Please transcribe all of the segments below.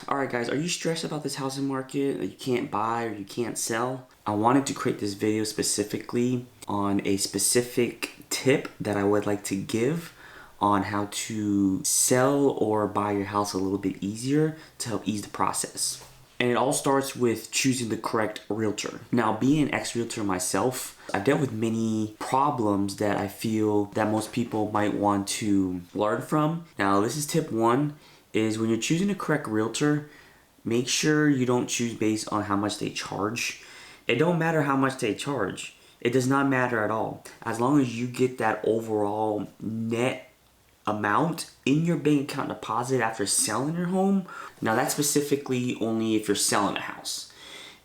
Alright guys, are you stressed about this housing market that you can't buy or you can't sell? I wanted to create this video specifically on a specific tip that I would like to give on how to sell or buy your house a little bit easier to help ease the process. And it all starts with choosing the correct realtor. Now, being an ex-realtor myself, I've dealt with many problems that I feel that most people might want to learn from. Now, this is tip one, is when you're choosing the correct realtor, make sure you don't choose based on how much they charge. It don't matter how much they charge. It does not matter at all. As long as you get that overall net amount in your bank account deposit after selling your home. Now that's specifically only if you're selling a house.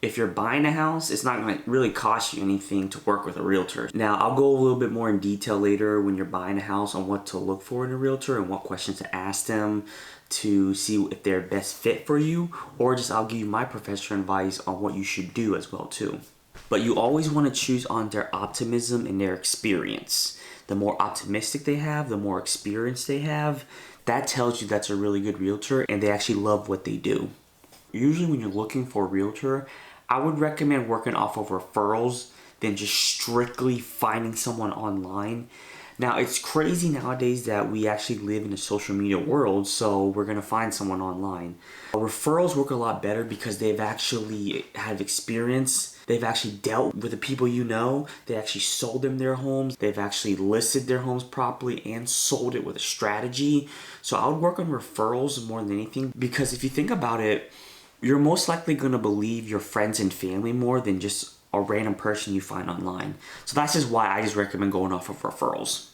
If you're buying a house, it's not going to really cost you anything to work with a realtor. Now I'll go a little bit more in detail later when you're buying a house on what to look for in a realtor and what questions to ask them to see if they're best fit for you, or just I'll give you my professional advice on what you should do as well too. But you always want to choose on their optimism and their experience. The more optimistic they have, the more experience they have, that tells you that's a really good realtor and they actually love what they do. Usually when you're looking for a realtor, I would recommend working off of referrals than just strictly finding someone online. Now, it's crazy nowadays that we actually live in a social media world, so we're going to find someone online. Referrals work a lot better because they've actually had experience. They've actually dealt with the people you know. They actually sold them their homes. They've actually listed their homes properly and sold it with a strategy. So I would work on referrals more than anything, because if you think about it, you're most likely going to believe your friends and family more than just a random person you find online. So that's just why I just recommend going off of referrals.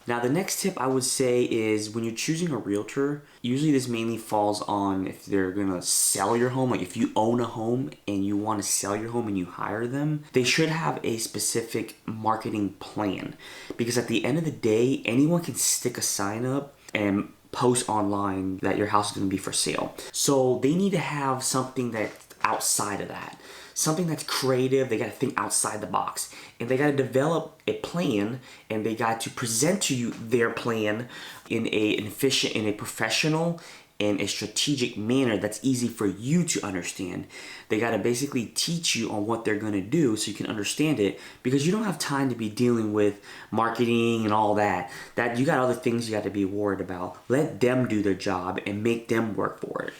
Now the next tip I would say is when you're choosing a realtor, usually this mainly falls on if they're gonna sell your home. Like if you own a home and you want to sell your home and you hire them, they should have a specific marketing plan, because at the end of the day, anyone can stick a sign up and post online that your house is going to be for sale. So they need to have something that's outside of that. Something that's creative. They got to think outside the box, and they got to develop a plan, and they got to present to you their plan in an efficient, in a professional, and a strategic manner that's easy for you to understand. They got to basically teach you on what they're going to do so you can understand it, because you don't have time to be dealing with marketing and all that. That you got other things you got to be worried about. Let them do their job and make them work for it.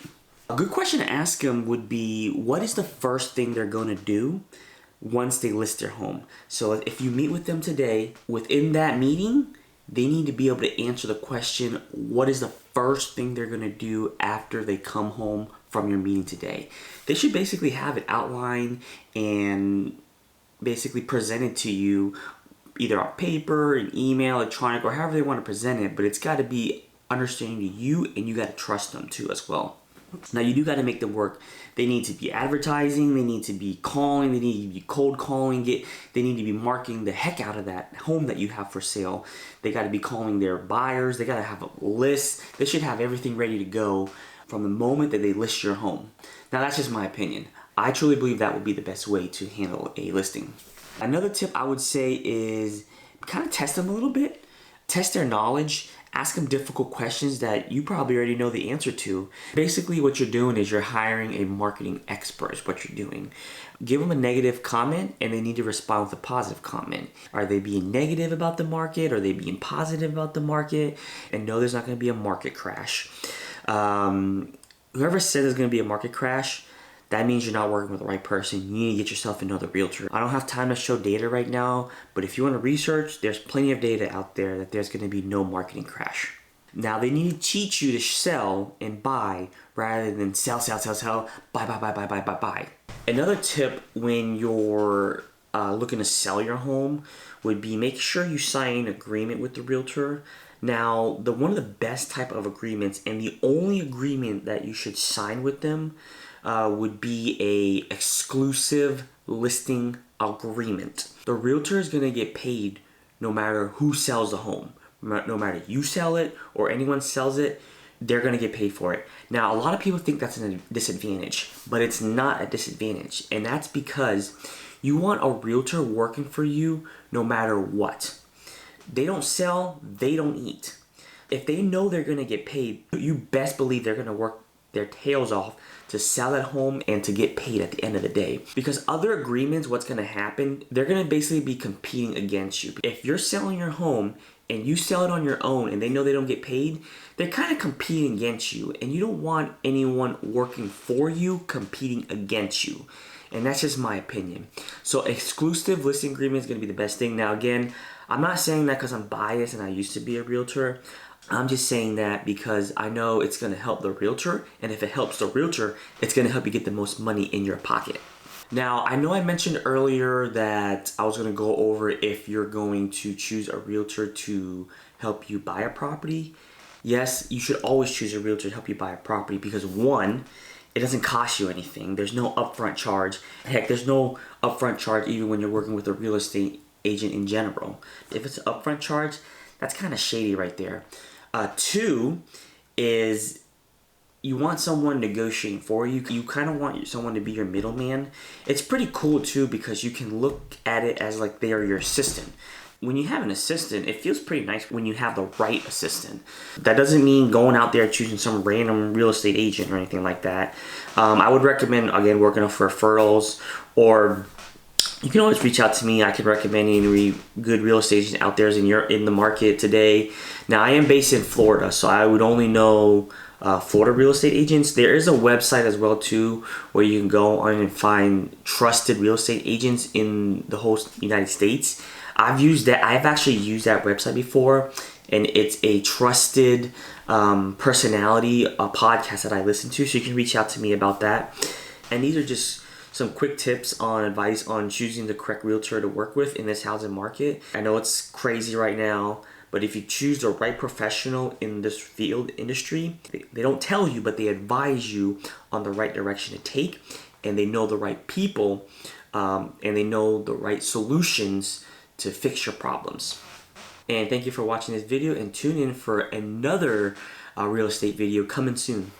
A good question to ask them would be, what is the first thing they're going to do once they list their home? So if you meet with them today, within that meeting, they need to be able to answer the question, what is the first thing they're going to do after they come home from your meeting today? They should basically have it outlined and basically presented to you either on paper, an email, electronic, or however they want to present it, but it's got to be understanding to you, and you got to trust them too as well. Now you do got to make them work. They need to be advertising, they need to be calling, they need to be cold calling it, they need to be marketing the heck out of that home that you have for sale. They got to be calling their buyers, they got to have a list. They should have everything ready to go from the moment that they list your home. Now that's just my opinion. I truly believe that would be the best way to handle a listing. Another tip I would say is kind of test them a little bit. Test their knowledge. Ask them difficult questions that you probably already know the answer to. Basically what you're doing is you're hiring a marketing expert is what you're doing. Give them a negative comment and they need to respond with a positive comment. Are they being negative about the market? Are they being positive about the market? And no, there's not going to be a market crash. Whoever said there's going to be a market crash, that means you're not working with the right person. You need to get yourself another realtor. I don't have time to show data right now, but if you want to research, there's plenty of data out there that there's going to be no marketing crash. Now, they need to teach you to sell and buy rather than sell, buy. Another tip when you're looking to sell your home would be make sure you sign an agreement with the realtor. Now, one of the best type of agreements, and the only agreement that you should sign with them would be a exclusive listing agreement. The realtor is going to get paid no matter who sells the home. No matter you sell it or anyone sells it, they're going to get paid for it. Now, a lot of people think that's a disadvantage, but it's not a disadvantage. And that's because you want a realtor working for you no matter what. They don't sell, they don't eat. If they know they're going to get paid, you best believe they're going to work their tails off to sell that home and to get paid at the end of the day. Because other agreements, what's gonna happen, they're gonna basically be competing against you. If you're selling your home and you sell it on your own and they know they don't get paid, they're kind of competing against you. And you don't want anyone working for you competing against you. And that's just my opinion. So exclusive listing agreement is gonna be the best thing. Now again, I'm not saying that because I'm biased and I used to be a realtor. I'm just saying that because I know it's gonna help the realtor, and if it helps the realtor, it's gonna help you get the most money in your pocket. Now, I know I mentioned earlier that I was gonna go over if you're going to choose a realtor to help you buy a property. Yes, you should always choose a realtor to help you buy a property because one, it doesn't cost you anything. There's no upfront charge. Heck, there's no upfront charge even when you're working with a real estate agent in general. If it's an upfront charge, that's kind of shady right there. Two is you want someone negotiating for you. You kind of want someone to be your middleman. It's pretty cool too because you can look at it as like they are your assistant. When you have an assistant, it feels pretty nice when you have the right assistant. That doesn't mean going out there choosing some random real estate agent or anything like that. I would recommend, again, working off referrals, or you can always reach out to me. I can recommend any good real estate agent out there in the market today. Now, I am based in Florida, so I would only know Florida real estate agents. There is a website as well too where you can go on and find trusted real estate agents in the whole United States. I've actually used that website before, and it's a trusted personality, a podcast that I listen to, so you can reach out to me about that. And these are just some quick tips on advice on choosing the correct realtor to work with in this housing market. I know it's crazy right now, but if you choose the right professional in this field industry, they don't tell you, but they advise you on the right direction to take, and they know the right people, and they know the right solutions to fix your problems. And thank you for watching this video, and tune in for another real estate video coming soon.